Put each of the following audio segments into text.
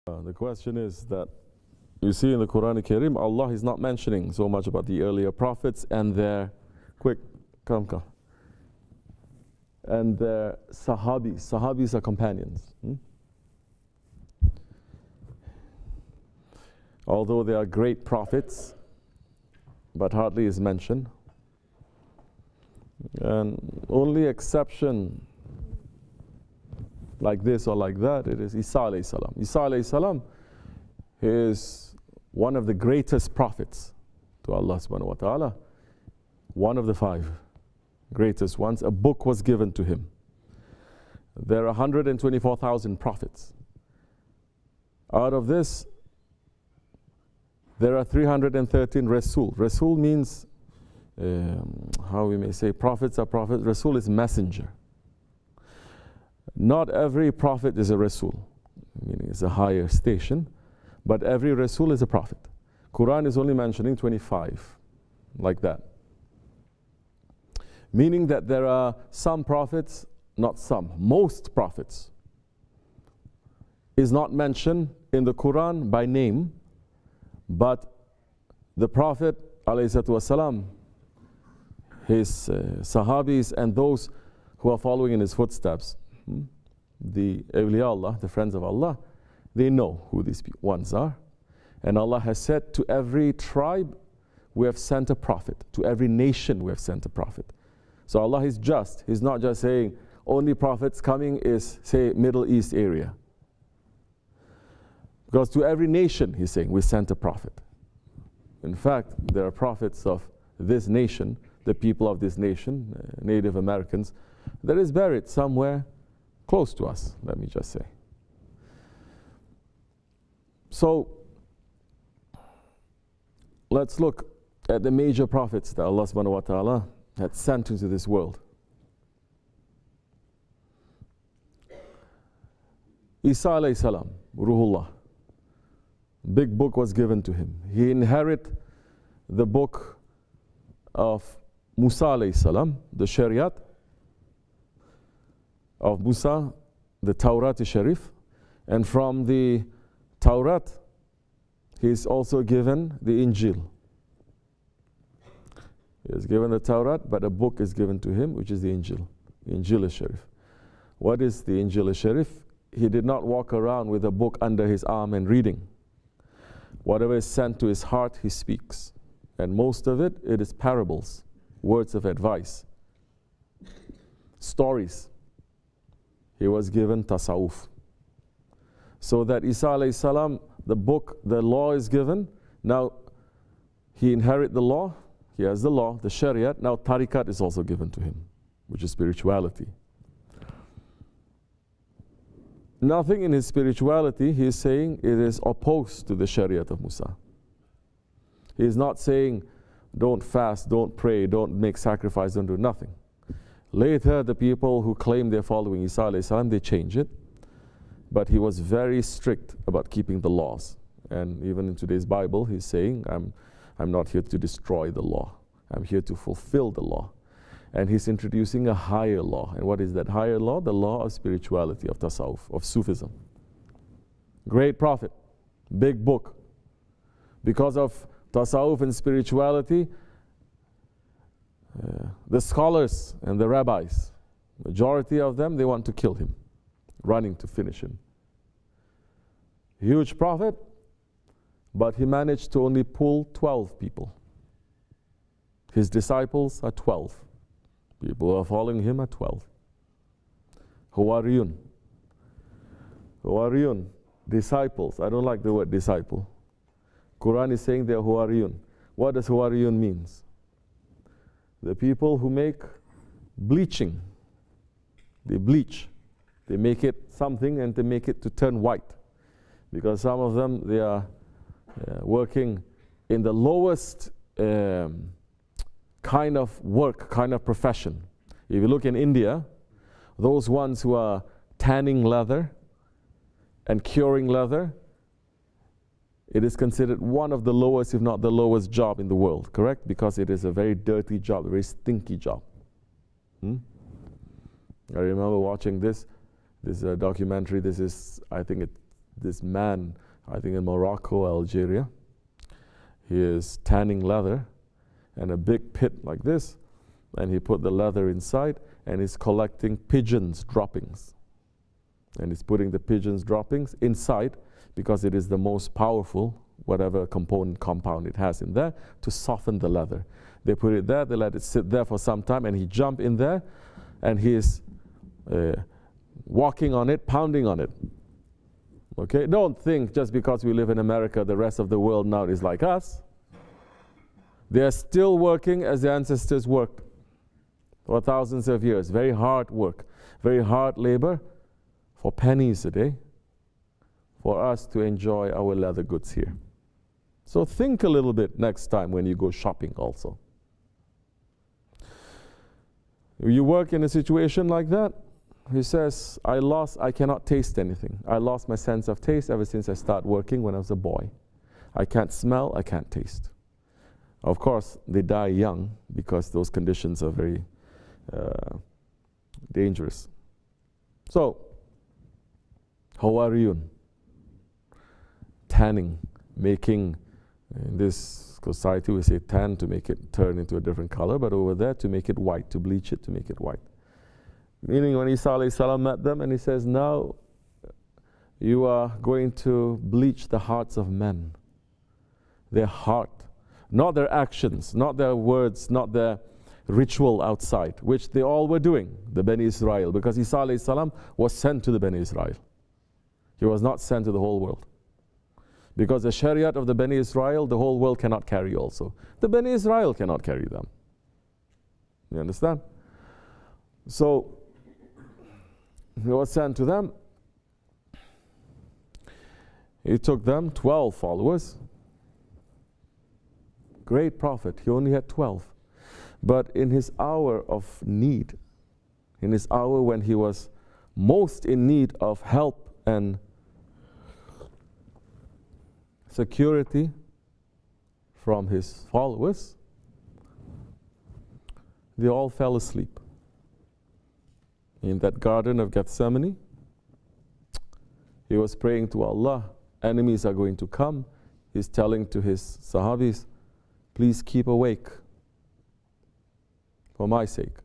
The question is that you see in the Quran Karim, Allah is not mentioning so much about the earlier prophets and their, come. And their sahabis. Sahabis are companions. Although they are great prophets, but hardly is mentioned. And only exception like this or like that, it is Isa alayhi salam. Isa alayhi salam is one of the greatest prophets to Allah subhanahu wa ta'ala. One of the 5 greatest ones. A book was given to him. There are 124,000 prophets. Out of this, there are 313 Rasul. Rasul means, how we may say, prophets are prophets. Rasul is messenger. Not every prophet is a Rasul, meaning it's a higher station, but every Rasul is a prophet. Quran is only mentioning 25, like that. Meaning that there are some prophets, not some, most prophets is not mentioned in the Quran by name, but the Prophet ﷺ, his Sahabis and those who are following in his footsteps, the awliya Allah, the friends of Allah, they know who these ones are. And Allah has said, to every tribe we have sent a prophet. To every nation we have sent a prophet. So Allah is just. He's not just saying only prophets coming is, say, Middle East area. Because to every nation, He's saying, we sent a prophet. In fact, there are prophets of this nation, the people of this nation, Native Americans, that is buried somewhere close to us, let me just say. So, let's look at the major prophets that Allah subhanahu wa ta'ala had sent into this world. Isa alayhi salam, Ruhullah. Big book was given to him. He inherited the book of Musa alayhi salam, the Shariat of Musa, the Tawrat Sharif, and from the Tawrat he is also given the Injil. He is given the Tawrat, but a book is given to him, which is the Injil, Injil Sharif. What is the Injil Sharif? He did not walk around with a book under his arm and reading. Whatever is sent to his heart, he speaks. And most of it is parables, words of advice, stories. He was given tasawwuf. So that Isa alayhi salam, the book, the law is given. Now, he inherits the law. He has the law, the Shariat. Now, tariqat is also given to him, which is spirituality. Nothing in his spirituality, he is saying, it is opposed to the Shariat of Musa. He is not saying, don't fast, don't pray, don't make sacrifice, don't do nothing. Later, the people who claim they're following Isa alayhi salam, they change it. But he was very strict about keeping the laws. And even in today's Bible, he's saying, I'm not here to destroy the law. I'm here to fulfill the law. And he's introducing a higher law. And what is that higher law? The law of spirituality, of tasawwuf, of Sufism. Great prophet, big book. Because of tasawwuf and spirituality, the scholars and the rabbis, majority of them, they want to kill him, running to finish him. Huge prophet, but he managed to only pull 12 people. His disciples are 12. People who are following him are 12. Huwariyun. Huwariyun, disciples. I don't like the word disciple. Quran is saying they are Huwariyun. What does Huwariyun means? The people who make bleaching. They bleach. They make it something and they make it to turn white. Because some of them, they are working in the lowest kind of work, kind of profession. If you look in India, those ones who are tanning leather and curing leather, it is considered one of the lowest, if not the lowest job in the world, correct? Because it is a very dirty job, a very stinky job. I remember watching this documentary. This is, I think this man, I think in Morocco, Algeria. He is tanning leather and a big pit like this, and he put the leather inside and he's collecting pigeons' droppings. And he's putting the pigeons' droppings inside because it is the most powerful, whatever compound it has in there, to soften the leather. They put it there, they let it sit there for some time, and he jump in there, and he is walking on it, pounding on it. Okay, don't think just because we live in America, the rest of the world now is like us. They are still working as the ancestors worked for thousands of years. Very hard work, very hard labor for pennies a day for us to enjoy our leather goods here. So think a little bit next time when you go shopping also. You work in a situation like that. He says, I cannot taste anything. I lost my sense of taste ever since I started working when I was a boy. I can't smell, I can't taste. Of course, they die young because those conditions are very dangerous. So, Hawariyun, tanning, making, in this society we say tan to make it turn into a different color, but over there to make it white, to bleach it, to make it white. Meaning when Isa alayhi salam met them and he says, now you are going to bleach the hearts of men. Their heart, not their actions, not their words, not their ritual outside, which they all were doing, the Bani Israel, because Isa alayhi salam was sent to the Bani Israel. He was not sent to the whole world. Because the Shariat of the Bani Israel, the whole world cannot carry also. The Bani Israel cannot carry them. You understand? So, he was sent to them. He took them, 12 followers. Great prophet, he only had 12. But in his hour of need, in his hour when he was most in need of help and security from his followers, they all fell asleep. In that garden of Gethsemane, he was praying to Allah, enemies are going to come. He's telling to his Sahabis, please keep awake for my sake.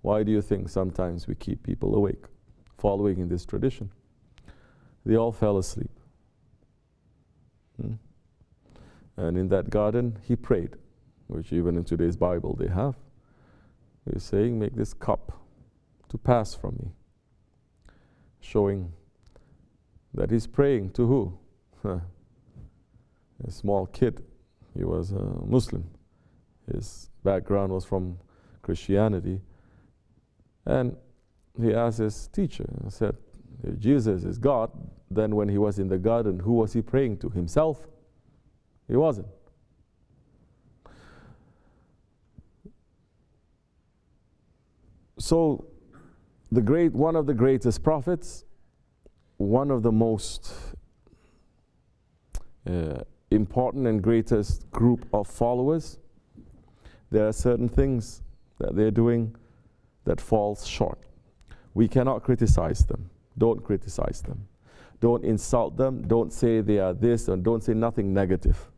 Why do you think sometimes we keep people awake, following in this tradition? They all fell asleep. And in that garden, he prayed, which even in today's Bible they have. He's saying, make this cup to pass from me. Showing that he's praying to who? A small kid. He was a Muslim. His background was from Christianity. And he asked his teacher, and said, if Jesus is God, then when he was in the garden, who was he praying to? Himself? He wasn't. So, one of the greatest prophets, one of the most important and greatest group of followers, there are certain things that they're doing that falls short. We cannot criticize them. Don't criticize them. Don't insult them. Don't say they are this, and don't say nothing negative.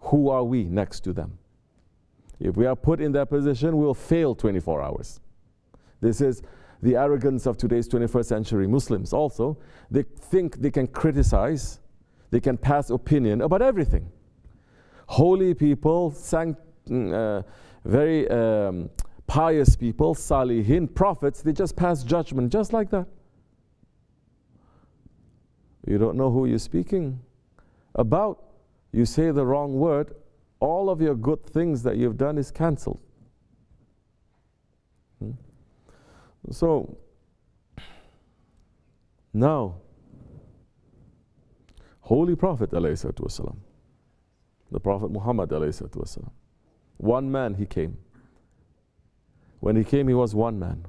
Who are we next to them? If we are put in that position, we'll fail 24 hours. This is the arrogance of today's 21st century Muslims also. They think they can criticize, they can pass opinion about everything. Holy people, very pious people, salihin, prophets, they just pass judgment just like that. You don't know who you're speaking about. You say the wrong word, all of your good things that you've done is cancelled. So, now, Holy Prophet ﷺ, the Prophet Muhammad ﷺ, one man he came. When he came, he was one man.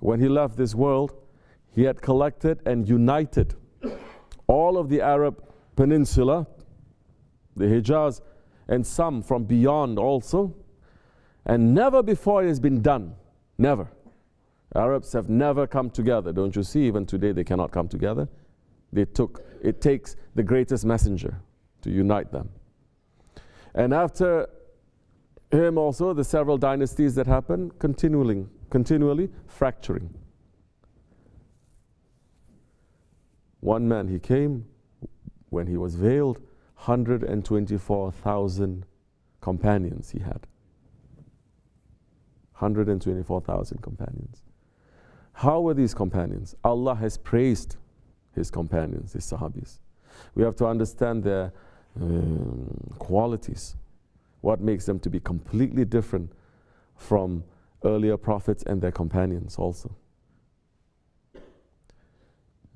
When he left this world, he had collected and united all of the Arab Peninsula, the Hijaz, and some from beyond also. And never before it has been done. Never. Arabs have never come together. Don't you see? Even today they cannot come together. It takes the greatest messenger to unite them. And after him also, the several dynasties that happened, continually fracturing. One man, he came when he was veiled, 124,000 companions he had. 124,000 companions. How were these companions? Allah has praised his companions, his Sahabis. We have to understand their qualities, what makes them to be completely different from earlier prophets and their companions also.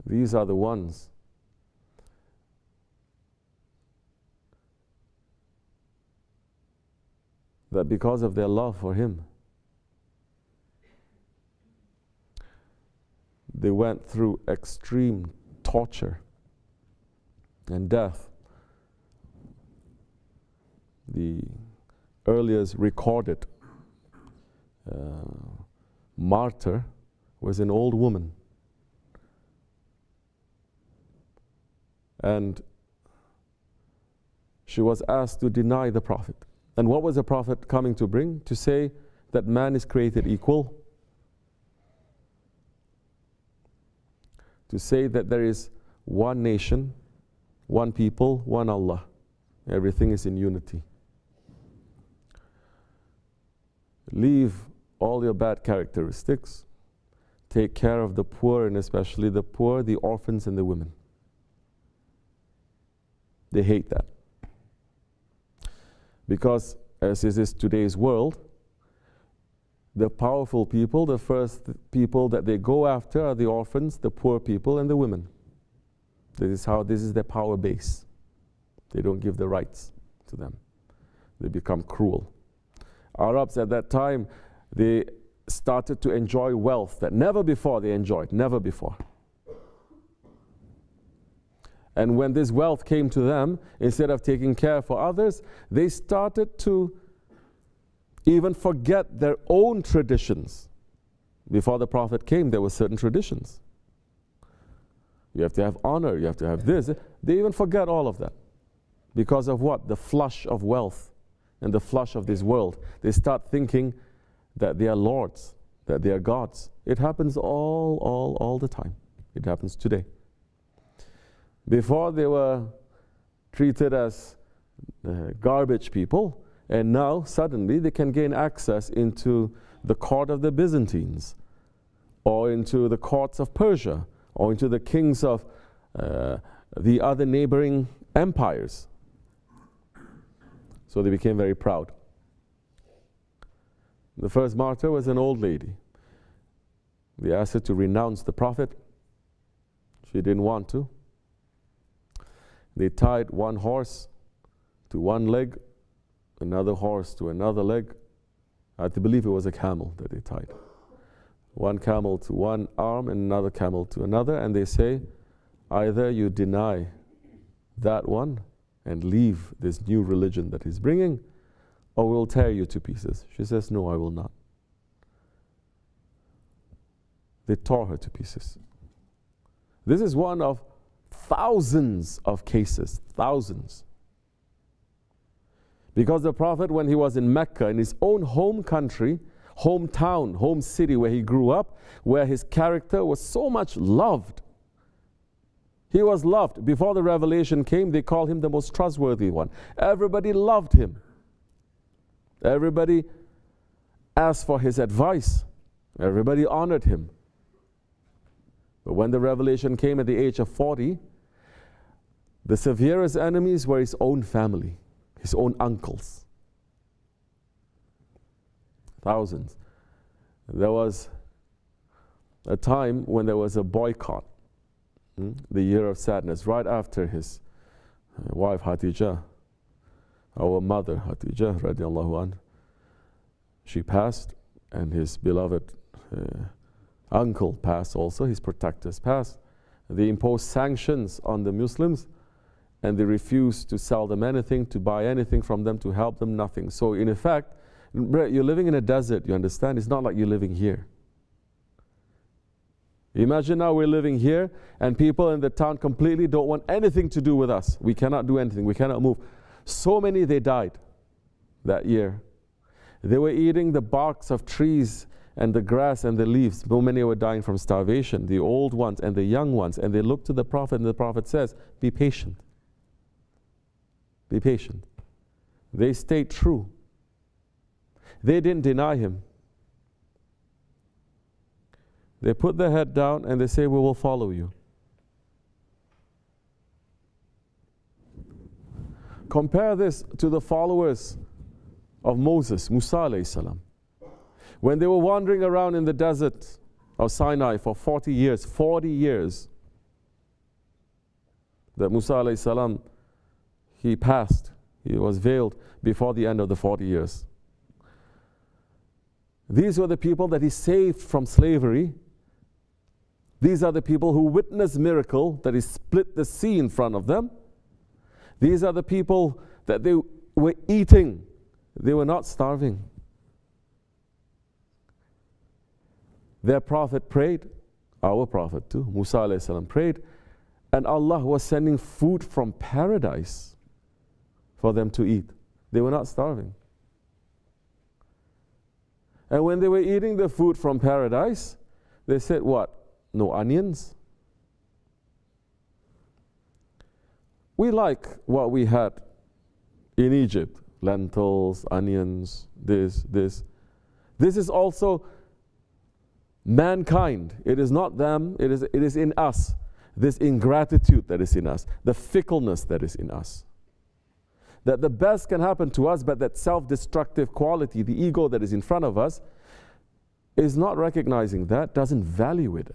These are the ones that because of their love for him, they went through extreme torture and death. The earliest recorded martyr was an old woman. And she was asked to deny the Prophet. And what was the Prophet coming to bring? To say that man is created equal. To say that there is one nation, one people, one Allah. Everything is in unity. Leave all your bad characteristics. Take care of the poor, and especially the poor, the orphans, and the women. They hate that. Because, as is today's world, the powerful people, the first people that they go after are the orphans, the poor people, and the women. This is their power base. They don't give the rights to them. They become cruel. Arabs at that time, they started to enjoy wealth that never before they enjoyed, never before. And when this wealth came to them, instead of taking care for others, they started to even forget their own traditions. Before the Prophet came, there were certain traditions. You have to have honor, you have to have this. They even forget all of that. Because of what? The flush of wealth and the flush of this world. They start thinking that they are lords, that they are gods. It happens all the time. It happens today. Before they were treated as garbage people, and now suddenly they can gain access into the court of the Byzantines, or into the courts of Persia, or into the kings of the other neighboring empires. So they became very proud. The first martyr was an old lady. They asked her to renounce the Prophet. She didn't want to. They tied one horse to one leg, another horse to another leg. I believe it was a camel that they tied. One camel to one arm and another camel to another, and they say, either you deny that one and leave this new religion that he's bringing, or we'll tear you to pieces. She says, no, I will not. They tore her to pieces. This is one of thousands of cases, thousands. Because the Prophet, when he was in Mecca, in his own home country, hometown, home city where he grew up, where his character was so much loved. He was loved. Before the revelation came, they called him the most trustworthy one. Everybody loved him. Everybody asked for his advice. Everybody honored him. But when the revelation came at the age of 40, the severest enemies were his own family, his own uncles. Thousands. There was a time when there was a boycott, the year of sadness, right after his wife Hatijah, our mother Hatijah, radiallahu anha, she passed, and his beloved uncle passed also, his protectors passed. They imposed sanctions on the Muslims, and they refused to sell them anything, to buy anything from them, to help them, nothing. So in effect, you're living in a desert, you understand? It's not like you're living here. Imagine now we're living here and people in the town completely don't want anything to do with us. We cannot do anything. We cannot move. So many, they died that year. They were eating the barks of trees and the grass and the leaves. So many were dying from starvation, the old ones and the young ones. And they looked to the Prophet, and the Prophet says, be patient. Be patient. They stayed true. They didn't deny him. They put their head down and they say, we will follow you. Compare this to the followers of Moses, Musa alayhi salam. When they were wandering around in the desert of Sinai for 40 years, that Musa alayhi salam, he passed, he was veiled before the end of the 40 years. These were the people that he saved from slavery. These are the people who witnessed miracle, that he split the sea in front of them. These are the people that they were eating. They were not starving. Their prophet prayed, our prophet too, Musa alayhi salam prayed, and Allah was sending food from paradise for them to eat. They were not starving. And when they were eating the food from paradise, they said, what? No onions? We like what we had in Egypt. Lentils, onions, this. This is also mankind. It is not them, it is in us. This ingratitude that is in us, the fickleness that is in us. That the best can happen to us, but that self-destructive quality, the ego that is in front of us, is not recognizing that, doesn't value it,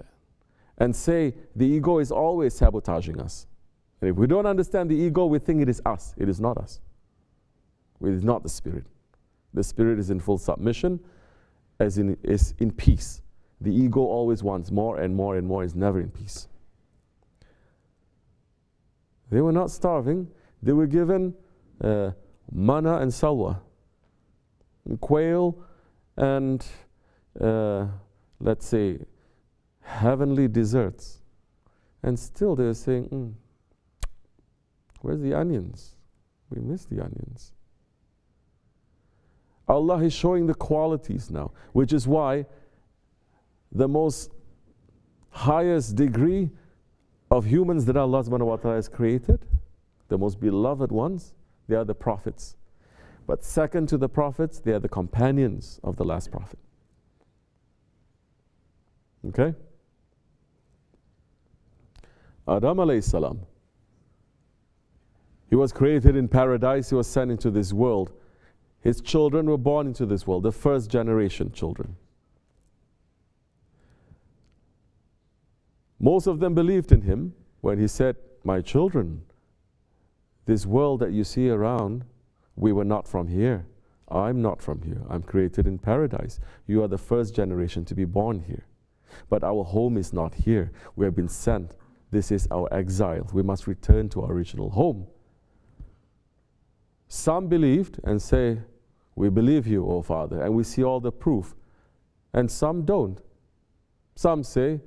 and say the ego is always sabotaging us. And if we don't understand the ego, we think it is us. It is not us. It is not the spirit. The spirit is in full submission, is in peace. The ego always wants more and more and more, is never in peace. They were not starving. They were given manna and salwa, quail and let's say heavenly desserts. And still they're saying, where's the onions? We miss the onions. Allah is showing the qualities now, which is why the most highest degree of humans that Allah subhanahu wa ta'ala has created, the most beloved ones, they are the prophets. But second to the prophets, they are the companions of the last prophet. Okay? Adam alayhi salam, he was created in paradise, he was sent into this world. His children were born into this world, the first generation children. Most of them believed in him when he said, my children, this world that you see around, we were not from here. I'm not from here. I'm created in paradise. You are the first generation to be born here. But our home is not here. We have been sent. This is our exile. We must return to our original home. Some believed and say, we believe you, O Father, and we see all the proof. And some don't. Some say,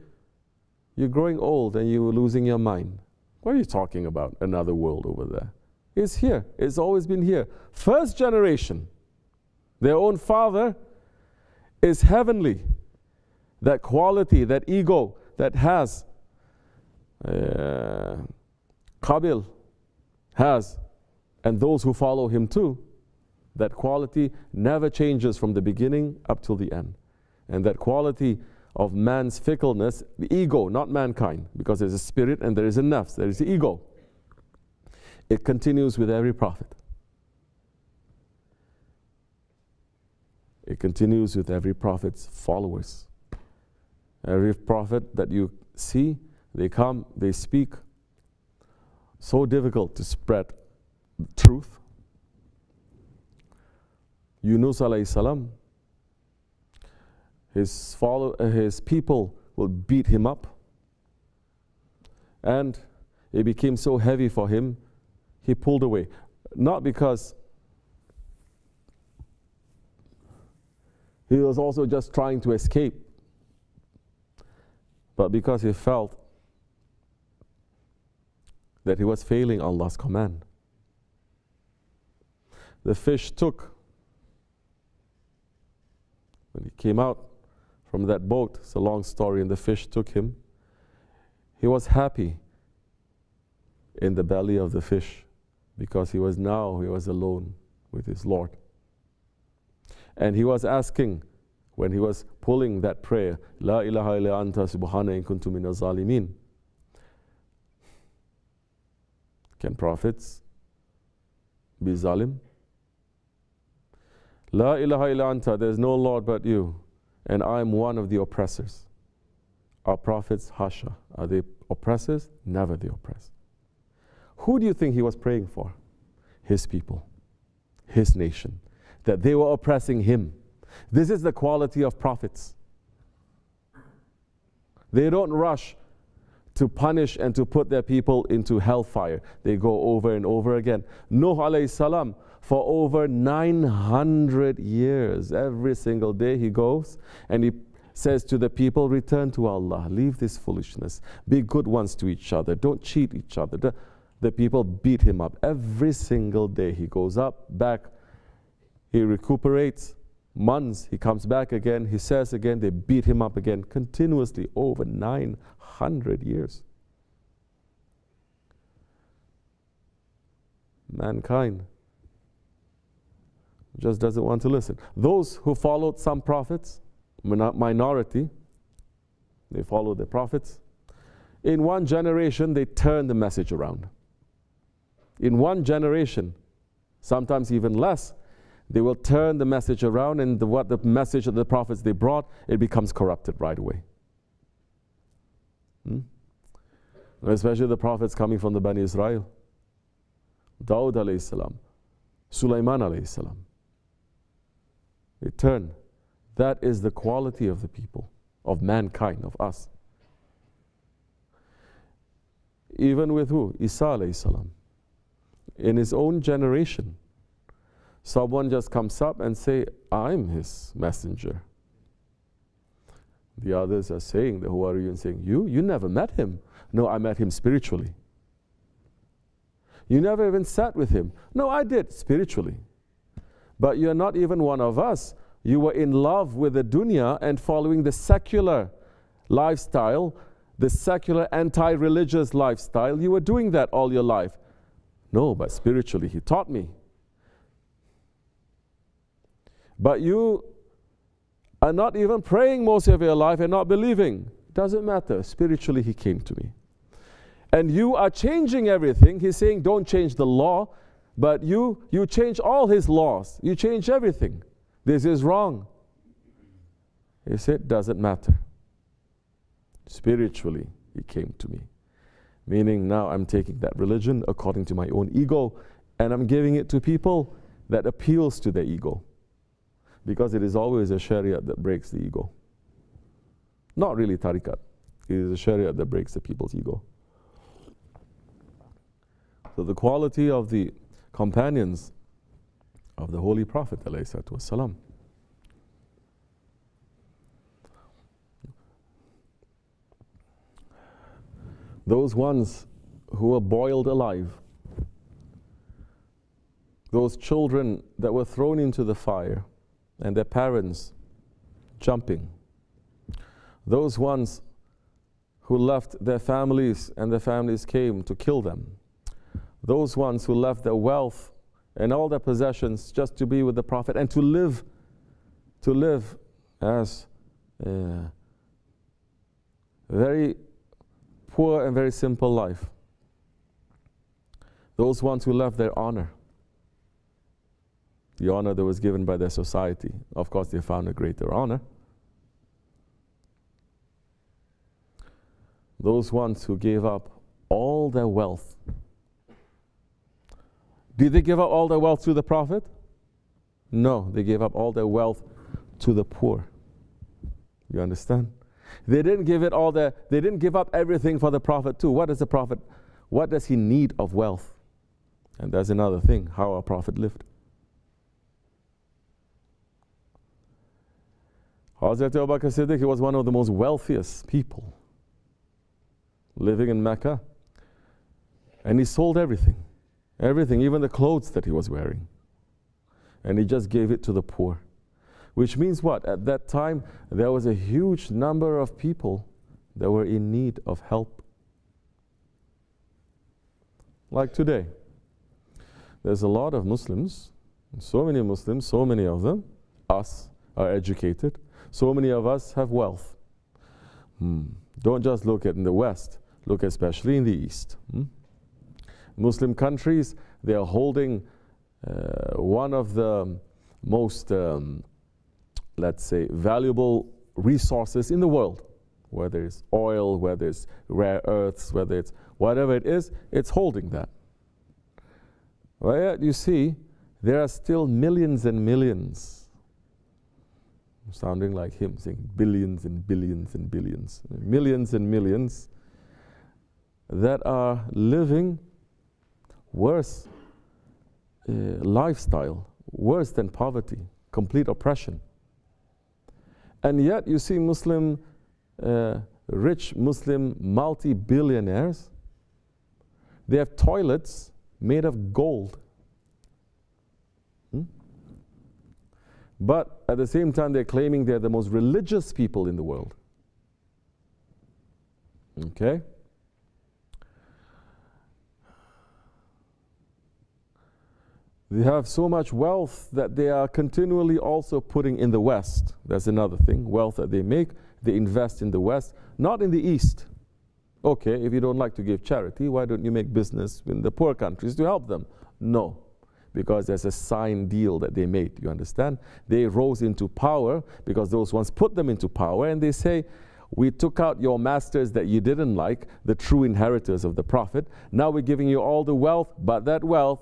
you're growing old and you're losing your mind. What are you talking about? Another world over there. It's here. It's always been here. First generation. Their own father is heavenly. That quality, that ego that has, Qabil has, and those who follow him too, that quality never changes from the beginning up till the end. And that quality of man's fickleness, the ego, not mankind, because there's a spirit and there is a nafs, there is the ego. It continues with every prophet. It continues with every prophet's followers. Every prophet that you see, they come, they speak. So difficult to spread truth. Yunus alayhi salam, his people will beat him up. And it became so heavy for him, he pulled away. Not because he was also just trying to escape, but because he felt that he was failing Allah's command. The fish took, when he came out from that boat, it's a long story, and the fish took him, he was happy in the belly of the fish because he was alone with his Lord. And he was asking, when he was pulling that prayer, La ilaha illa anta subhana in kuntu minaz zalimin. Can prophets be zalim? La ilaha illa anta, there is no Lord but you, and I am one of the oppressors. Are prophets hasha? Are they oppressors? Never the oppressed. Who do you think he was praying for? His people, his nation, that they were oppressing him. This is the quality of prophets. They don't rush to punish and to put their people into hellfire. They go over and over again. Nuh alayhi salam, for over 900 years, every single day he goes and he says to the people, return to Allah, leave this foolishness, be good ones to each other, don't cheat each other. The people beat him up every single day. He goes up, back, he recuperates, months, he comes back again, he says again, they beat him up again, continuously over 900 years. Mankind just doesn't want to listen. Those who followed some prophets, minority, they followed the prophets. In one generation, they turned the message around. In one generation, sometimes even less, they will turn the message around, and what the message of the prophets they brought, it becomes corrupted right away. Especially the prophets coming from the Bani Israel. Dawud alayhi salam, Sulaiman alayhi salam. They turn. That is the quality of the people, of mankind, of us. Even with who? Isa alayhi salam. In his own generation, someone just comes up and say, I'm his messenger. The others are saying, who are you? And saying, you never met him. No, I met him spiritually. You never even sat with him. No, I did, spiritually. But you're not even one of us. You were in love with the dunya and following the secular lifestyle, the secular anti-religious lifestyle. You were doing that all your life. No, but spiritually, he taught me. But you are not even praying most of your life and not believing. Doesn't matter. Spiritually, he came to me. And you are changing everything. He's saying, don't change the law, but you change all his laws. You change everything. This is wrong. He said, doesn't matter. Spiritually, he came to me. Meaning now I'm taking that religion according to my own ego, and I'm giving it to people that appeals to their ego. Because it is always a sharia that breaks the ego. Not really tariqat. It is a sharia that breaks the people's ego. So the quality of the companions of the Holy Prophet ﷺ. Those ones who were boiled alive, those children that were thrown into the fire and their parents jumping, those ones who left their families and their families came to kill them, those ones who left their wealth and all their possessions just to be with the Prophet and to live as very poor and very simple life. Those ones who left their honor, the honor that was given by their society. Of course, they found a greater honor. Those ones who gave up all their wealth. Did they give up all their wealth to the Prophet? No, they gave up all their wealth to the poor. You understand? They didn't give up everything for the Prophet too. What does he need of wealth? And that's another thing, how our Prophet lived. Hazrat Abu Bakr Siddiq, he was one of the most wealthiest people living in Mecca. And he sold everything. Everything, even the clothes that he was wearing. And he just gave it to the poor. Which means what? At that time, there was a huge number of people that were in need of help. Like today, there's a lot of Muslims, so many Muslims, so many of them, us, are educated. So many of us have wealth. Don't just look at in the West, look especially in the East. Muslim countries, they are holding one of the most, let's say, valuable resources in the world. Whether it's oil, whether it's rare earths, whether it's whatever it is, it's holding that. Well, yet you see, there are still millions and millions, sounding like him saying billions and billions and billions, millions and millions that are living worse lifestyle, worse than poverty, complete oppression. And yet you see Muslim, rich Muslim multi-billionaires, they have toilets made of gold. But at the same time, they're claiming they're the most religious people in the world. Okay? They have so much wealth that they are continually also putting in the West. That's another thing. Wealth that they make, they invest in the West, not in the East. Okay, if you don't like to give charity, why don't you make business in the poor countries to help them? No, because there's a signed deal that they made, you understand? They rose into power because those ones put them into power, and they say, we took out your masters that you didn't like, the true inheritors of the Prophet. Now we're giving you all the wealth, but that wealth,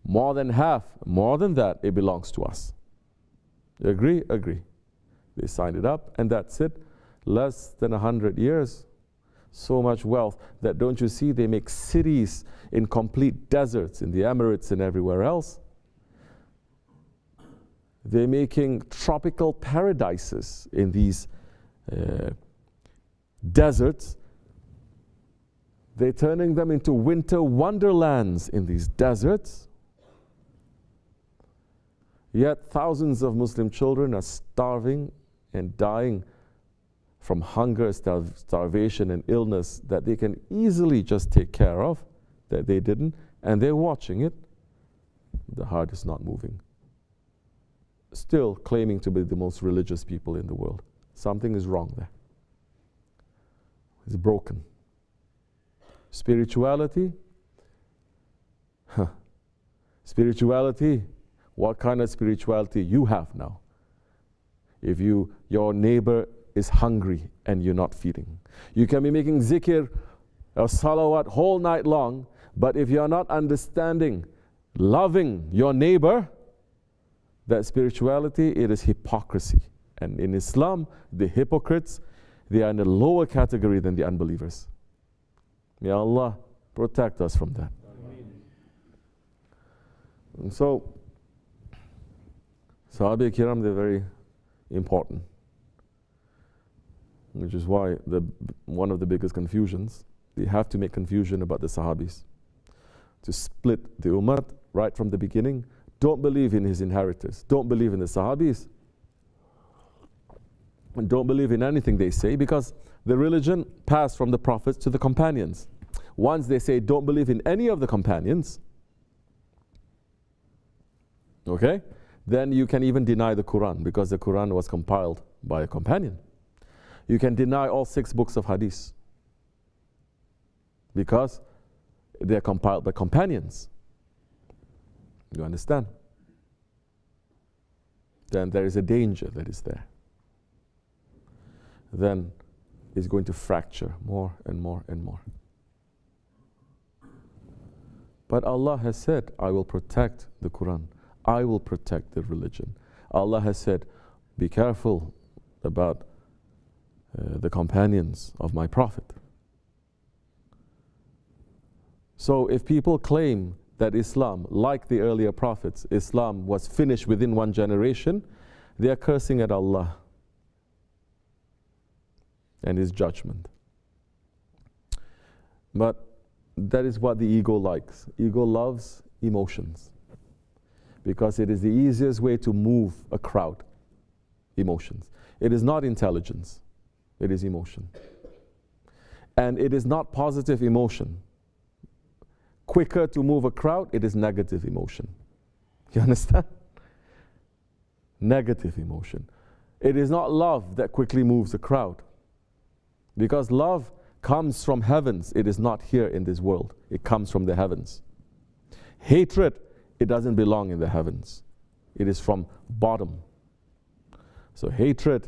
more than half, more than that, it belongs to us. You agree? Agree. They signed it up, and that's it. Less than 100 years. So much wealth that, don't you see, they make cities in complete deserts in the Emirates and everywhere else. They're making tropical paradises in these deserts. They're turning them into winter wonderlands in these deserts. Yet thousands of Muslim children are starving and dying from hunger, starvation, and illness that they can easily just take care of, that they didn't, and they're watching it. The heart is not moving. Still claiming to be the most religious people in the world. Something is wrong there. It's broken. Spirituality? Spirituality, what kind of spirituality you have now? If your neighbor is hungry and you're not feeding. You can be making zikr or salawat whole night long, but if you're not understanding, loving your neighbor, that spirituality, it is hypocrisy. And in Islam, the hypocrites, they are in a lower category than the unbelievers. May Allah protect us from that. And so, Sahabi-Kiram, they're very important. Which is why one of the biggest confusions, they have to make confusion about the Sahabis. To split the Ummah right from the beginning. Don't believe in his inheritors. Don't believe in the Sahabis. And don't believe in anything they say, because the religion passed from the prophets to the companions. Once they say don't believe in any of the companions, okay, then you can even deny the Quran, because the Quran was compiled by a companion. You can deny all 6 books of hadith because they're compiled by companions. You understand? Then there is a danger that is there. Then it's going to fracture more and more and more. But Allah has said, I will protect the Quran. I will protect the religion. Allah has said, be careful about the companions of my Prophet. So if people claim that Islam, like the earlier prophets, Islam was finished within 1 generation, they are cursing at Allah and His judgment. But that is what the ego likes. Ego loves emotions because it is the easiest way to move a crowd. Emotions. It is not intelligence. It is emotion. And it is not positive emotion. Quicker to move a crowd, it is negative emotion. You understand? Negative emotion. It is not love that quickly moves a crowd. Because love comes from heavens. It is not here in this world. It comes from the heavens. Hatred, it doesn't belong in the heavens. It is from bottom. So hatred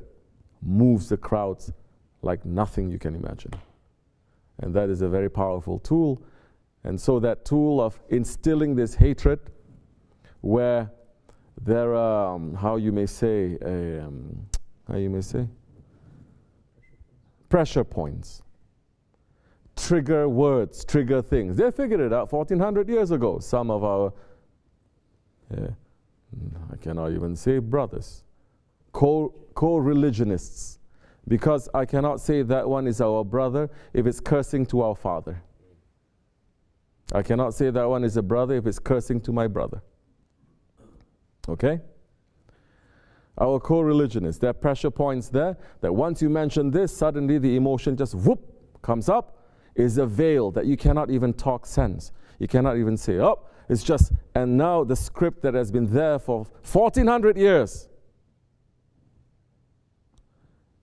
moves the crowds like nothing you can imagine. And that is a very powerful tool. And so that tool of instilling this hatred, where there are, how you may say, pressure points, trigger words, trigger things. They figured it out 1400 years ago. Some of our, I cannot even say brothers, co-religionists, because I cannot say that one is our brother if it's cursing to our father. I cannot say that one is a brother if it's cursing to my brother. Okay? Our co-religionists, there are pressure points there that once you mention this, suddenly the emotion just whoop comes up. Is a veil that you cannot even talk sense. You cannot even say, oh, it's just, and now the script that has been there for 1400 years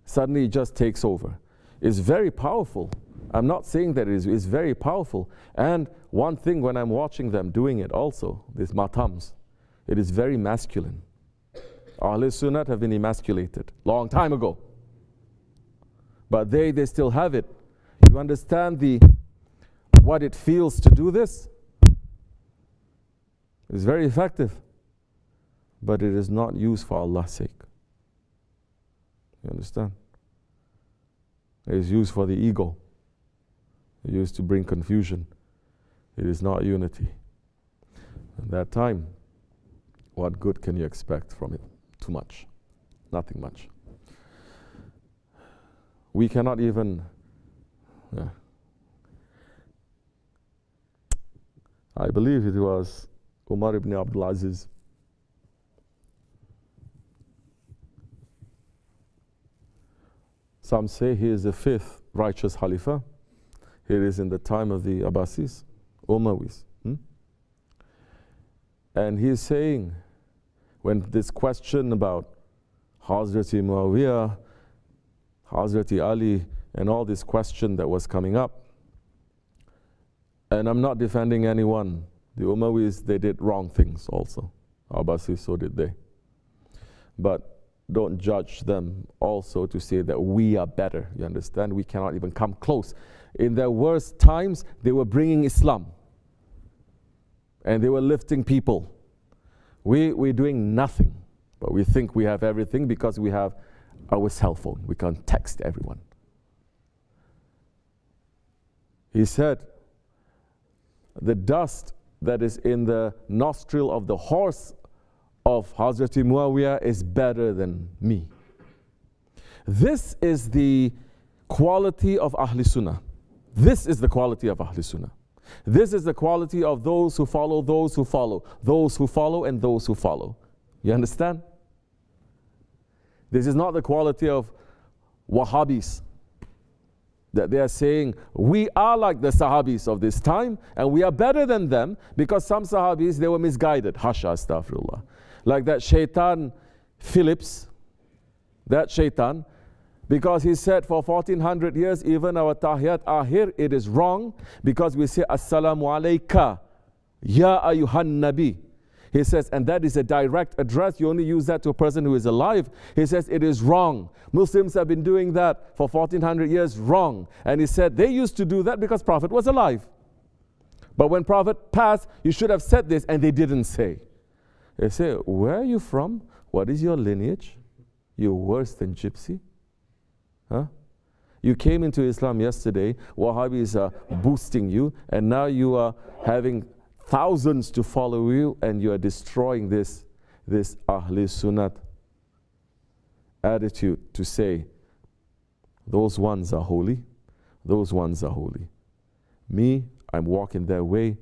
suddenly just takes over. It's very powerful. I'm not saying that it is very powerful. And one thing when I'm watching them doing it also, these matams, it is very masculine. Ahl Sunnat have been emasculated long time ago. But they still have it. You understand what it feels to do this? It's very effective. But it is not used for Allah's sake. You understand? It is used for the ego. It is used to bring confusion. It is not unity. At that time, what good can you expect from it? Too much. Nothing much. We cannot even... I believe it was Umar ibn Abdul Aziz. Some say he is the fifth righteous Khalifah. It is in the time of the Abbasis, Umayyas. And he is saying, when this question about Hazrati Muawiyah, Hazrati Ali, and all this question that was coming up, and I'm not defending anyone. The Umayyas, they did wrong things also. Abbasis, so did they. But don't judge them also to say that we are better. You understand? We cannot even come close. In their worst times, they were bringing Islam. And they were lifting people. We're doing nothing. But we think we have everything because we have our cell phone. We can text everyone. He said, the dust that is in the nostril of the horse of Hazrati Muawiyah is better than me. This is the quality of Ahl Sunnah. This is the quality of Ahl Sunnah. This is the quality of those who follow, those who follow, those who follow, and those who follow. You understand? This is not the quality of Wahhabis, that they are saying, we are like the Sahabis of this time, and we are better than them, because some Sahabis, they were misguided. Hasha, astaghfirullah. Like that shaitan Phillips, that shaitan, because he said for 1400 years, even our Tahiyat Ahir, it is wrong, because we say, Assalamu alayka, Ya ayyuhan Nabi. He says, and that is a direct address. You only use that to a person who is alive. He says, it is wrong. Muslims have been doing that for 1400 years, wrong. And he said, they used to do that because Prophet was alive. But when Prophet passed, you should have said this, and they didn't say. They say, where are you from? What is your lineage? You're worse than gypsy. Huh? You came into Islam yesterday, Wahhabis are boosting you, and now you are having thousands to follow you, and you are destroying this Ahl Sunnat attitude to say, those ones are holy, those ones are holy. Me, I'm walking their way.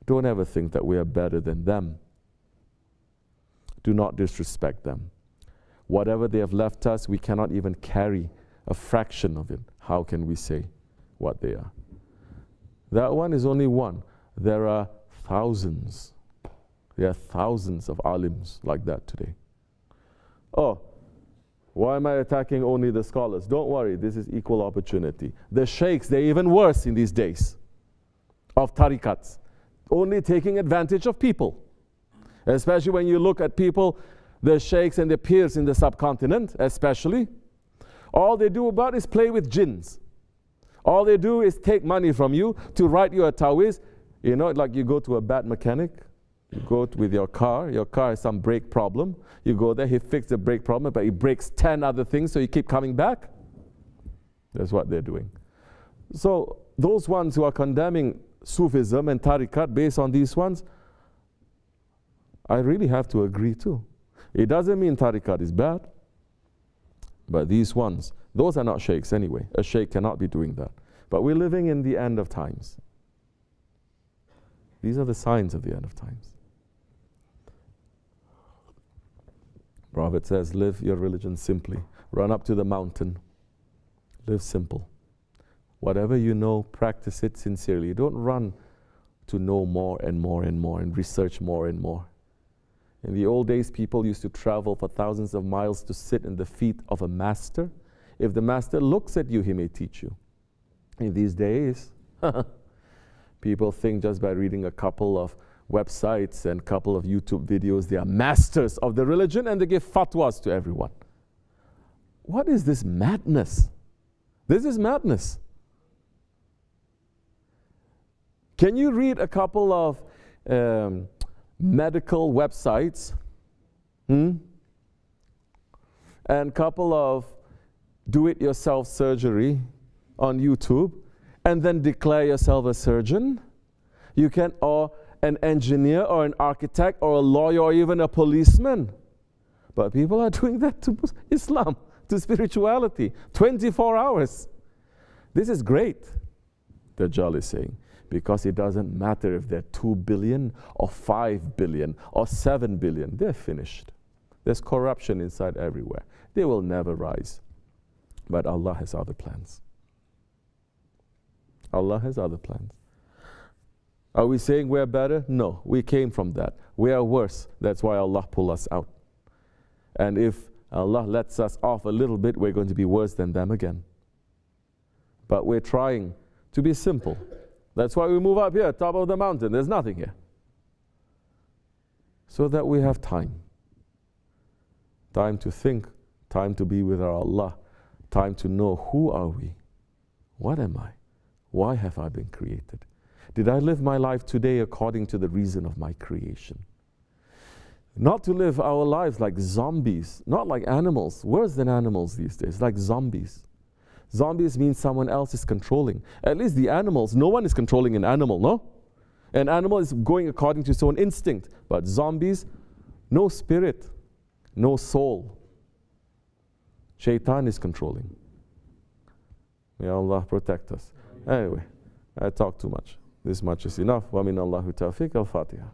Don't ever think that we are better than them. Do not disrespect them. Whatever they have left us, we cannot even carry a fraction of it. How can we say what they are? That one is only one. There are thousands. There are thousands of alims like that today. Oh, why am I attacking only the scholars? Don't worry, this is equal opportunity. The sheikhs, they're even worse in these days of tariqats. Only taking advantage of people. Especially when you look at people, the sheikhs and the peers in the subcontinent, especially. All they do about is play with jinns. All they do is take money from you to write you a tawiz. You know, like you go to a bad mechanic. You go with your car has some brake problem. You go there, he fixed the brake problem, but he breaks 10 other things, so you keep coming back. That's what they're doing. So those ones who are condemning Sufism and tariqat based on these ones, I really have to agree too. It doesn't mean tariqat is bad, but these ones, those are not sheikhs anyway. A sheikh cannot be doing that. But we're living in the end of times. These are the signs of the end of times. Prophet says, live your religion simply. Run up to the mountain. Live simple. Whatever you know, practice it sincerely. Don't run to know more and more and more and research more and more. In the old days, people used to travel for thousands of miles to sit in the feet of a master. If the master looks at you, he may teach you. In these days, people think just by reading a couple of websites and a couple of YouTube videos, they are masters of the religion and they give fatwas to everyone. What is this madness? This is madness. Can you read a couple of medical websites and a couple of do-it-yourself surgery on YouTube and then declare yourself a surgeon? You can, or an engineer or an architect or a lawyer or even a policeman. But people are doing that to Islam, to spirituality, 24 hours. This is great, Dajjal is saying, because it doesn't matter if they're 2 billion or 5 billion or 7 billion. They're finished. There's corruption inside everywhere. They will never rise. But Allah has other plans. Allah has other plans. Are we saying we're better? No, we came from that. We are worse. That's why Allah pulled us out. And if Allah lets us off a little bit, we're going to be worse than them again. But we're trying to be simple. That's why we move up here, top of the mountain. There's nothing here. So that we have time. Time to think, time to be with our Allah, time to know who are we? What am I? Why have I been created? Did I live my life today according to the reason of my creation? Not to live our lives like zombies, not like animals, worse than animals these days, like zombies. Zombies means someone else is controlling. At least the animals, no one is controlling an animal, no? An animal is going according to its own instinct. But zombies, no spirit, no soul. Shaitan is controlling. May Allah protect us. Anyway, I talk too much. This much is enough. Wa min Allahu tawfiq al-Fatiha.